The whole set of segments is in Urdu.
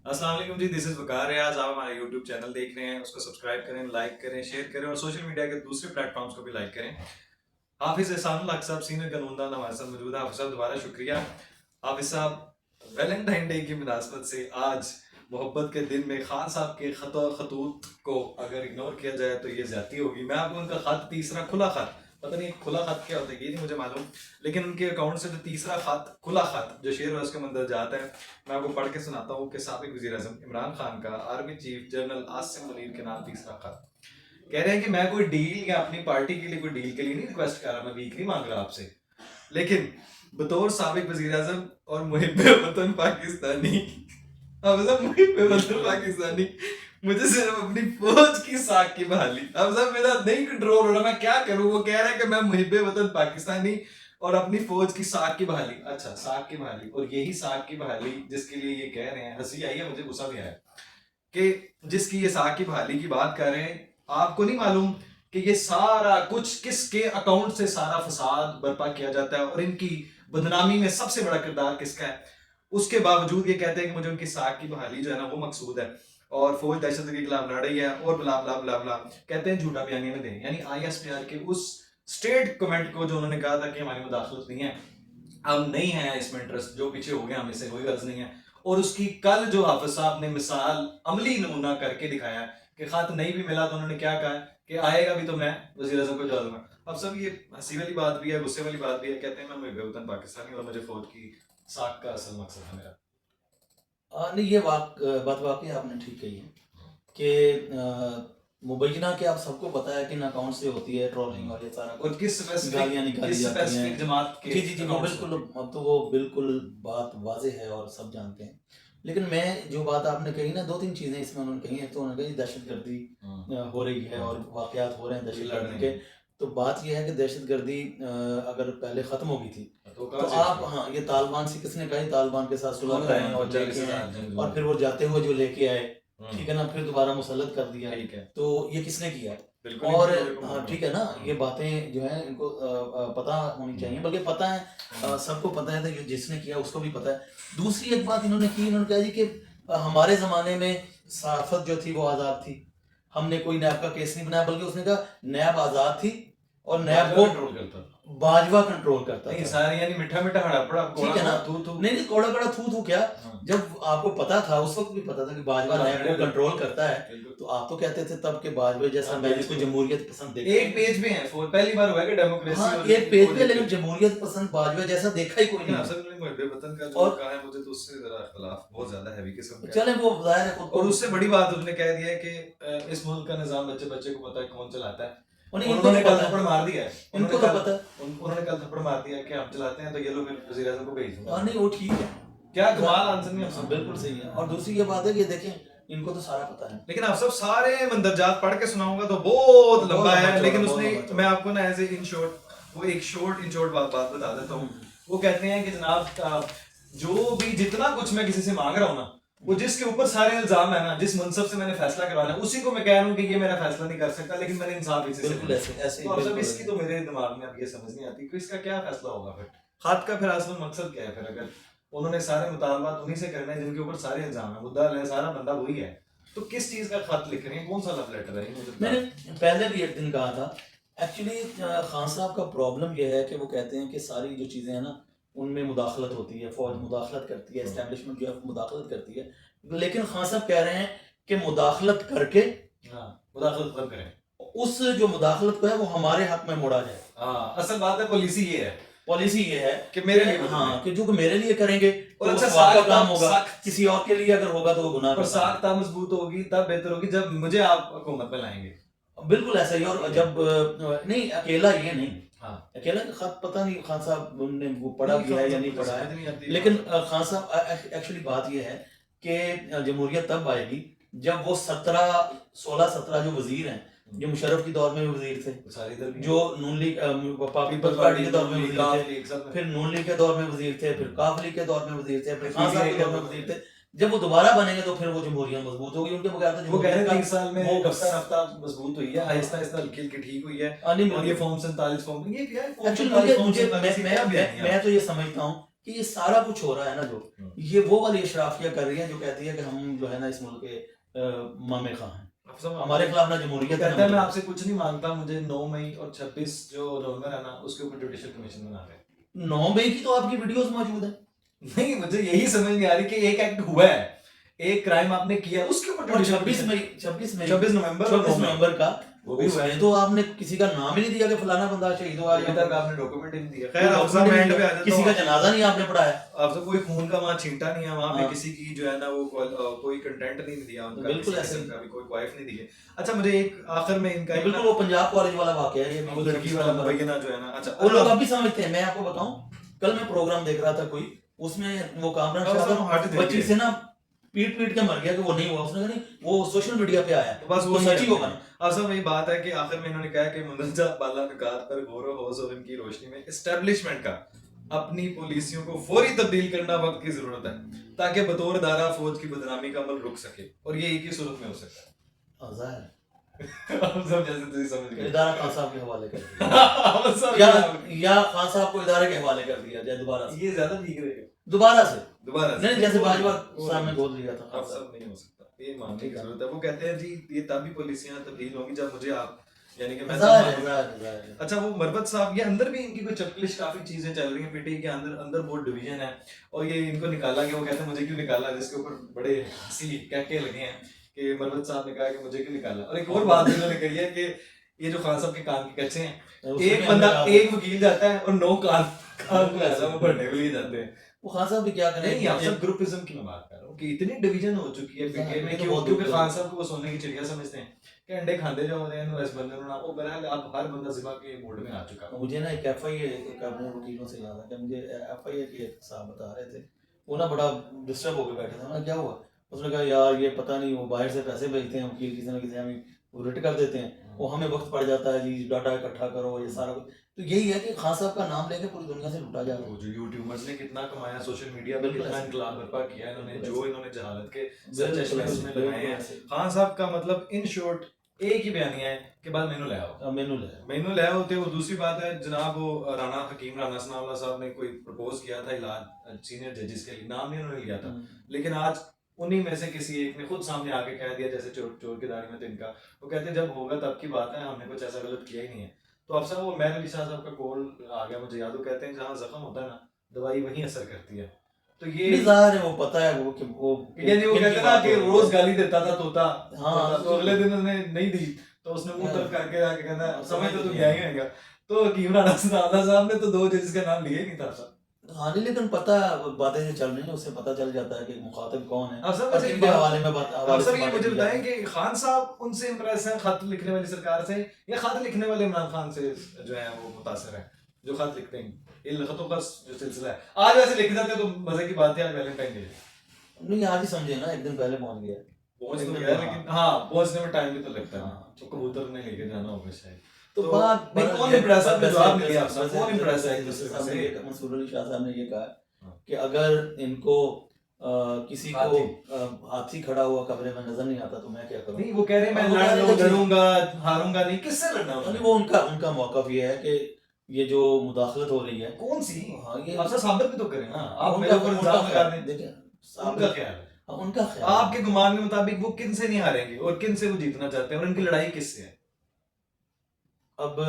السلام علیکم جی، دس از وقار ریاض. آپ ہمارا یوٹیوب چینل دیکھ رہے ہیں، اس کو سبسکرائب کریں، لائک کریں، شیئر کریں اور سوشل میڈیا کے دوسرے پلیٹ فارمز کو بھی لائک کریں. حافظ احسان الحق صاحب سینئر قانوندان ہمارے ساتھ موجود ہے. حافظ صاحب دوبارہ شکریہ. حافظ صاحب ویلنٹائن ڈے کی مناسبت سے آج محبت کے دن میں خان صاحب کے خط و خطوط کو اگر اگنور کیا جائے تو یہ زیادتی ہوگی. میں آپ کو ان کا خط تیسرا کھلا خط، پتہ نہیں کھلا خط کیا ہوتا ہے یہ نہیں مجھے معلوم، لیکن ان کے اکاؤنٹ سے جو تیسرا خط کھلا خط جو شیئر اس کے مندرجات ہے میں آپ کو پڑھ کے سناتا ہوں کہ سابق وزیر اعظم عمران خان کا army chief general Asim Munir کے نام تیسرا خط. کہہ رہے ہیں کہ میں کوئی ڈیل یا اپنی پارٹی کے لیے کوئی ڈیل کے لیے نہیں ریکویسٹ کر رہا، میں ویک نہیں مانگ رہا آپ سے، لیکن بطور سابق وزیر اعظم اور محب وطن پاکستانی، اب صاحب محب وطن پاکستانی، مجھے صرف اپنی فوج کی ساکھ کی بحالی. اب صاحب میرا نہیں کنٹرول ہو رہا، میں کیا کروں. وہ کہہ رہے ہیں کہ میں محب وطن پاکستانی اور اپنی فوج کی ساکھ کی بحالی. اچھا ساکھ کی بحالی، اور یہی ساکھ کی بحالی جس کے لیے یہ کہہ رہے ہیں، ہنسی آئی ہے مجھے غصہ بھی آیا کہ جس کی یہ ساکھ کی بحالی کی بات کر رہے ہیں، آپ کو نہیں معلوم کہ یہ سارا کچھ کس کے اکاؤنٹ سے سارا فساد برپا کیا جاتا ہے اور ان کی بدنامی میں سب سے بڑا کردار کس کا ہے. اس کے باوجود یہ کہتے ہیں کہ مجھے ان کی ساکھ کی بحالی جو ہے نا وہ مقصود ہے اور فوج دہشت گردی کے خلاف لڑ رہی ہے اور بلا بلا بلا بلا کہتے ہیں جھوٹا بیانیہ میں دیں. یعنی آئی ایس پی آر کے اس اسٹیٹ کمنٹ کو جو انہوں نے کہا تھا کہ ہماری مداخلت نہیں ہے، ہم نہیں ہیں اس میں انٹرسٹ، جو پیچھے ہو گیا ہمیں سے کوئی غرض نہیں ہے. اور اس کی کل جو حافظ صاحب نے مثال عملی نمونہ کر کے دکھایا کہ خط نہیں بھی ملا تو انہوں نے کیا کہا کہ آئے گا بھی تو میں وزیر اعظم کو جواب دوں گا. اب سب یہ ہنسی والی بات بھی ہے، غصے والی بات بھی ہے. کہتے ہیں میں محب وطن پاکستانی اور مجھے فوج کی ساکھ کا اصل مقصد ہے میرا. نہیں، یہ بات واقعی آپ نے ٹھیک کہی ہے کہ مبینہ کہ آپ سب کو پتا ہے کن اکاؤنٹ سے ہوتی ہے ٹرولنگ اور یہ سارا اور کس گالیاں نکالی جاتی ہیں جماعت کے. جی جی جی، وہ بالکل، اب تو وہ بالکل بات واضح ہے اور سب جانتے ہیں. لیکن میں جو بات آپ نے کہی نا، دو تین چیزیں اس میں انہوں نے کہی ہیں. تو انہوں نے کہی دہشت گردی ہو رہی ہے اور واقعات ہو رہے ہیں دہشت گردی کے. تو بات یہ ہے کہ دہشت گردی اگر پہلے ختم ہو گئی تھی تو آپ، ہاں، یہ طالبان سے کس نے کہا طالبان کے ساتھ صلح کریں اور لے کے آئے، اور پھر وہ جاتے ہوئے جو لے کے آئے، ٹھیک ہے نا، پھر دوبارہ مسلط کر دیا. تو یہ کس نے کیا؟ اور ہاں ٹھیک ہے نا، یہ باتیں جو ہیں ان کو پتہ ہونی چاہیے، بلکہ پتہ ہے، سب کو پتہ ہے، جس نے کیا اس کو بھی پتہ ہے. دوسری ایک بات انہوں نے کی، انہوں نے کہا جی کہ ہمارے زمانے میں صحافت جو تھی وہ آزاد تھی، ہم نے کوئی نیب کا کیس نہیں بنایا، بلکہ اس نے کہا نیب آزاد تھی اور نیب کو باجوہ کنٹرول کرتا تھا. سارے یعنی میٹھا میٹھا ہڑپڑا، ٹھیک ہے نا، نہیں کوڑا کوڑا تھو تھو کیا. جب آپ کو پتا تھا، اس وقت بھی پتا تھا کہ باجوہ نیب کو کنٹرول کرتا ہے، تو آپ تو کہتے تھے تب کہ باجوہ جیسا میں جس کو جمہوریت پسند دیکھا، ایک پیج پہ ہیں، پہلی بار ہوا ہے کہ ڈیموکریسی، ہاں ایک پیج پہ، لیکن جمہوریت پسند باجوہ جیسا دیکھا ہی کوئی نہیں. اصل میں محب وطن کا جو کہا ہے مجھے تو اس سے ذرا اختلاف بہت زیادہ ہیوی قسم کا. چلیں وہ ظاہر ہے. اور اس سے بڑی بات اس نے کہہ دیا ہے کہ اس ملک کا نظام بچے بچے کو پتا ہے کون چلاتا ہے. انہوں نے کل تھپڑ مار دیا ہے، ان کو تو پتا ہے، انہوں نے کل تھپڑ مار دیا کہ ہم چلاتے ہیں تو یہ لوگ وزیر اعظم کو بھیج دوں گا. نہیں وہ ٹھیک ہے، کیا کمال آنسر نہیں. بالکل صحیح ہے. اور دوسری یہ بات ہے کہ دیکھیں ان کو تو سارا پتا ہے، لیکن آپ سب سارے مندرجات پڑھ کے سناؤں گا تو بہت لمبا ہے. لیکن اس نے، میں آپ کو نا ایز اے ان شارٹ، وہ ایک شارٹ ان شارٹ بات بتا دیتا ہوں. وہ کہتے ہیں کہ جناب جو بھی جتنا کچھ میں کسی سے مانگ رہا ہوں نا، وہ جس کے اوپر سارے الزام ہے نا، جس منصب سے میں نے فیصلہ کروانا ہے، اسی کو میں کہہ رہا ہوں کہ یہ میرا فیصلہ نہیں کر سکتا، لیکن میں نے انصاف اسی سے. بالکل ایسے تو اب اس کی تو میرے دماغ میں اب یہ سمجھ نہیں آتی کہ اس کا کیا فیصلہ ہوگا. پھر خط کا پھر اصل مقصد کیا ہے؟ پھر اگر انہوں نے سارے مطالبات انہی سے کرنے ہیں جن کے اوپر سارے الزام ہیں، مدعا ہے سارا بندہ وہی ہے، تو کس چیز کا خط لکھ رہے ہیں؟ کون سا لو لیٹر ہے؟ میں نے پہلے بھی ایک دن کہا تھا، ایکچولی خان صاحب کا پرابلم یہ ہے کہ وہ کہتے ہیں کہ ساری جو چیزیں ہیں نا ان میں مداخلت ہوتی ہے، فوج مداخلت کرتی ہے، اسٹیبلشمنٹ جو ہے مداخلت کرتی ہے. لیکن خان صاحب کہہ رہے ہیں کہ مداخلت کر کے، مداخلت کب کریں، اس جو مداخلت کو ہے وہ ہمارے حق میں موڑا جائے. اصل بات ہے پالیسی یہ ہے، پالیسی یہ ہے کہ میرے لیے، ہاں، کہ جو کہ میرے لیے کریں گے اور تو اچھا واقعہ کام ہوگا، کسی اور کے لیے اگر ہوگا تو وہ گناہ اور ساکھ تب مضبوط ہوگی، تب بہتر ہوگی جب مجھے آپ حکومت میں لائیں گے. بالکل ایسا ہی. اور جب نہیں اکیلا یہ نہیں، اکیلا خط پتہ نہیں خان صاحب نے وہ پڑھا بھی ہے یا نہیں پڑھا ہے، لیکن خان صاحب ایکچولی بات یہ ہے کہ جمہوریت تب آئے گی جب وہ 16-17 جو وزیر ہیں، جو مشرف کے دور میں وزیر تھے، جو نون لیگ پیپلز پارٹی کے دور میں وزیر تھے، پھر نون لیگ کے دور میں وزیر تھے، پھر کاف لیگ کے دور میں وزیر تھے، پھر خان صاحب کے دور میں وزیر تھے، جب وہ دوبارہ بنیں گے تو پھر وہ جمہوریت مضبوط ہوگی. ان کے بغیر تو وہ کہہ رہے ہیں 30 سال میں رفتہ رفتہ مضبوط ہوئی ہے، آہستہ آہستہ ہلکی ہلکی ٹھیک ہوئی ہے. اور یہ فارم 47 فارم یہ کیا ہے؟ میں تو یہ سمجھتا ہوں کہ یہ سارا کچھ ہو رہا ہے نا جو یہ وہ والی اشرافیہ کر رہی ہے جو کہتی ہے کہ ہم جو ہے نا اس ملک کے امام خاں ہیں، ہمارے خلاف نہ جمہوریت کہتا ہے ہے میں آپ سے کچھ نہیں مانگتا، مجھے 9 مئی اور 26 جو نومبر ہے نا اس کے اوپر جوڈیشل کمیشن بنا رہے ہیں۔ 9 مئی کی تو آپ کی ویڈیوز موجود ہیں۔ نہیں مجھے یہی سمجھ نہیں آ رہی کہ ایک ایکٹ ہوا ہے، ایک کرائم آپ نے کیا اس کے اوپر اور جوڈیشل 26 نومبر نومبر کا وہ بھی اس میں تو آپ نے کسی کا نام ہی نہیں دیا کہ فلانا بندہ شہید ہوا ابھی تک آپ نے ڈاکومنٹ ہی نہیں دیا۔ خیر افضل میں اینڈ پہ آ جاتا ہوں، کسی کا جنازہ نہیں آپ نے پڑھایا، اب تو کوئی خون کا وہاں چھینٹا نہیں ہے، وہاں پہ کسی کی جو ہے نا وہ کوئی کنٹینٹ نہیں دیا ان کا، بالکل ایسے کا بھی کوئی کوائف نہیں دی ہے۔ اچھا مجھے ایک آخر میں ان کا بالکل وہ پنجاب کالج والا واقعہ ہے، یہ وہ لڑکی والا مبینہ جو ہے نا، اچھا وہ لوگ اب بھی سمجھتے ہیں۔ میں آپ کو بتاؤں کل میں پروگرام دیکھ رہا تھا کوئی، اس میں وہ کامران شاہ بچی سے نا پیٹ کے مر گیا کہ وہ نہیں ہوا، اس نے کہا نہیں وہ سوشل میڈیا پہ آیا ہے، بس وہ سچ ہی ہوگا نا۔ اب سب وہی بات ہے کہ آخر میں انہوں نے کہا کہ مندرجہ بالا نکات پر غور و خوض اور ان کی روشنی میں اسٹیبلشمنٹ کا اپنی پالیسیوں کو فوری تبدیل کرنا وقت کی ضرورت ہے تاکہ بطور دارا فوج کی بدنامی کا عمل رک سکے، اور یہ ایک ہی صورت میں ہو سکتا ہے۔ ظاہر اب سب جیسے تجھے سمجھ گئے، ادارہ خان صاحب کے حوالے کر دیا، اب سب یا خان صاحب کو ادارے کے حوالے کر دیا جائے دوبارہ سے، یہ زیادہ ٹھیک رہے گا دوبارہ سے دوبارہ نہیں جیسے باجوہ صاحب نے بول دیا تھا۔ اب سب نہیں ہو سکتا، یہ ماننے کی ضرورت ہے۔ وہ کہتے ہیں جی یہ تب ہی پالیسیاں تبدیل ہوں گی جب مجھے آپ یعنی کہ میں اچھا وہ مربت صاحب یہ اندر بھی ان کی کوئی چپکلش کافی چیزیں چل رہی ہیں، پی ٹی کے اندر بہت ڈویژن ہے، اور یہ ان کو نکالا گیا، وہ کہتے ہیں مجھے کیوں نکالا، جس کے اوپر بڑے ہنسی کہکے لگے ہیں کہ مربت صاحب نے کہا کہ مجھے کیوں نکالا۔ اور ایک اور بات انہوں نے کہی ہے کہ یہ جو خان صاحب کے کان کے کچے ہیں، ایک بندہ ایک وکیل جاتا ہے اور 9 کان وہ بڑھنے کے لیے جاتے ہیں۔ وہ خان صاحب بھی کیا کریں، نہیں آپ سب گروپزم کی میں بات کر رہا ہوں کہ اتنی ڈویژن ہو چکی ہے پی ٹی میں، کیونکہ خان صاحب کو وہ سونے کی چڑیا سمجھتے ہیں کہ انڈے کھاندے جو ہوتے ہیں اس بندے نے وہ بہرحال اب ہر بندہ ذبح کے موڈ میں آ چکا ہے۔ مجھے نا ایک ایف آئی اے ایک اپنے وکیلوں سے یاد ہے کہ مجھے ایف آئی اے کے ایک صاحب بتا رہے تھے، وہ نا بڑا ڈسٹرب ہو کے بیٹھے تھے، نا کیا ہوا، اس نے کہا یار یہ پتہ نہیں وہ باہر سے پیسے بھیجتے ہیں وکیل کسی نہ کسی ہمیں وہ ریٹ کر دیتے ہیں، وہ ہمیں وقت پڑ جاتا ہے جی ڈاٹا اکٹھا کرو یہ سارا کچھ، تو یہی ہے کہ خان صاحب کا نام لے کے پوری دنیا سے لوٹا جا رہا ہے۔ وہ جو یوٹیوبرز نے کتنا کمایا، سوشل میڈیا پہ کتنا انقلاب برپا کیا انہوں نے، جو انہوں نے جہالت کے سرچشمے اس میں لگائے ہیں۔ خان صاحب کا مطلب ان شارٹ ایک ہی بیانیہ ہے کہ بعد مینو لے آؤ، مینو لے ہوتے۔ وہ دوسری بات ہے جناب وہ رانا حکیم رانا ثناء اللہ صاحب نے کوئی پرپوز کیا تھا علاج سینئر ججز کے لیے، نام نہیں انہوں نے لیا تھا، لیکن آج انہی میں سے کسی ایک نے خود سامنے آ کے کہہ دیا، جیسے چور کی داڑھی میں تنکا، وہ کہتے ہیں جب ہوگا تب کی بات ہے، ہم نے کچھ ایسا غلط کیا ہی نہیں ہے۔ تو اب صاحب وہ مہر علی شاہ صاحب کا کول آ گیا مجھے یاد، وہ کہتے ہیں جہاں زخم ہوتا ہے نا دوائی وہیں اثر کرتی ہے، تو یہ ظاہر ہے وہ پتہ ہے وہ کہ وہ یعنی وہ کہتے ہیں نا کہ روز گالی دیتا تھا طوطا، تو اگلے دن اس نے نہیں دی تو اس نے منہ طرف کر کے آ کے کہنا سمجھ تو کیا ہی ہوگا۔ تو حکیم رانا ثناء اللہ صاحب نے تو 2 ججز کا نام لیا ہی نہیں تھا۔ ہاں نہیں لیکن پتہ باتیں جو چل رہی ہیں اس سے پتہ چل جاتا ہے کہ مخاطب کون ہے۔ اب سب یہ مجھے بتائیں کہ خان صاحب ان سے امپریس ہیں خط لکھنے والی سرکار سے، یا خط لکھنے والے عمران خان سے جو ہے وہ متاثر ہیں جو خط لکھتے ہیں؟ یہ خطوں کا جو سلسلہ ہے آج ویسے لکھ جاتے تو مزے کی بات ہے، آج ویلنٹائن ڈے نہیں آج ہی سمجھے نا ایک دن پہلے پہنچ گیا، پہنچ تو گیا لیکن ہاں پہنچنے میں ٹائم بھی تو لگتا ہے، تو کبوتر نے لے کے جانا ہوگا شاید۔ تو بات کون امپریس ہے، جواب نہیں آپ سے کون امپریس ہے؟ منصور علی شاہ صاحب نے یہ کہا کہ اگر ان کو کسی کو ہاتھی کھڑا ہوا کمرے میں نظر نہیں آتا تو میں کیا کروں؟ نہیں وہ کہہ رہے ہیں میں لڑوں گا ہاروں گا نہیں، کس سے لڑنا ہے؟ وہ ان کا موقف یہ ہے کہ یہ جو مداخلت ہو رہی ہے کون سی، ہاں یہ آپ سے ثابت بھی تو کریں نا، آپ میرے اوپر الزام لگا دیں۔ دیکھیں ان کا خیال ہے، ان کا خیال آپ کے گمان کے مطابق وہ کن سے نہیں ہاریں گے اور کن سے وہ جیتنا چاہتے ہیں، اور ان کی لڑائی کس سے ہے؟ اب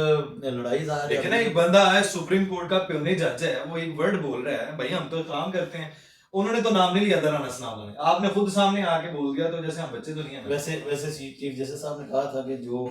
لڑائی ظاہر دیکھیں نا ایک بندہ ہے سپریم کورٹ کا پیونی جج ہے، وہ ایک ورڈ بول رہا ہے بھائی ہم تو کام کرتے ہیں، انہوں نے تو نام نہیں لیا تھا رانا ثناء اللہ نے، آپ نے خود سامنے آ کے بول دیا، تو جیسے ہم بچے تو نہیں ہیں۔ ویسے چیف جسٹس صاحب نے کہا تھا کہ جو